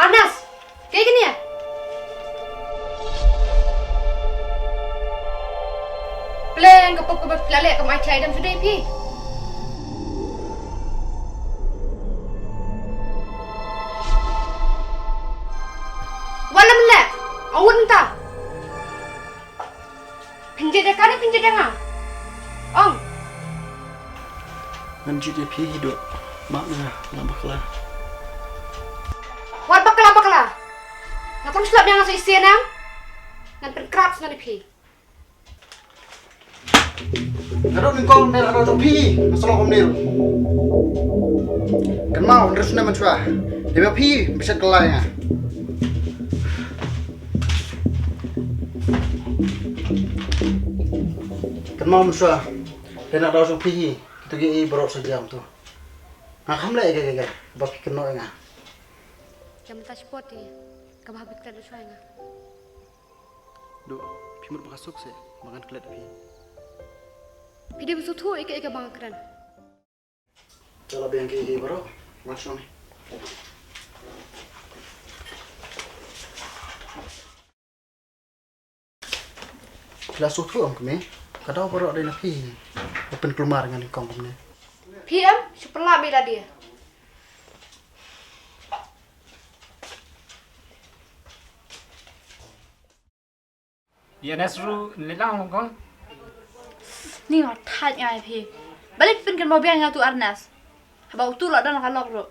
Arnest, kayak gini ya? Plan kapag pelalik ke mai klai dam sudah pi. Walam le, awun ta. Pinjat dah kan pinjat dah ngah. Ong. Ngan GDP hidup makna lama kelah. Wat bakla. Ngatang selap yang ngasih isian yang. Ngan perkerap senang pi. Ada ningkong ner ada topi, masalah komnil. Kan mau terus nama cua. Dia pi bisa kelanya. Kan mau cua. Dia nak ada topi. Kita gigi berok sejam tu. Nah kamu lagi gak. Baki kena enggak. Jam tak sport ni. Kamu habis kita dah cuai ngah. Do, pimur bakasuk se, makan kelet pi. Pidi besut tu ika bang keren. Kalau biang gigi berok, macam ni. Kelas tu am kami. Kadang berok dari napi. Open keluar dengan kong kami. PM, superlah bela dia. Ya Nasru nilang kong. Ni ngọt thạch ngay thì. Balik pin kan mobil nga tu Arnest. Haba utu lo dan kalok ro.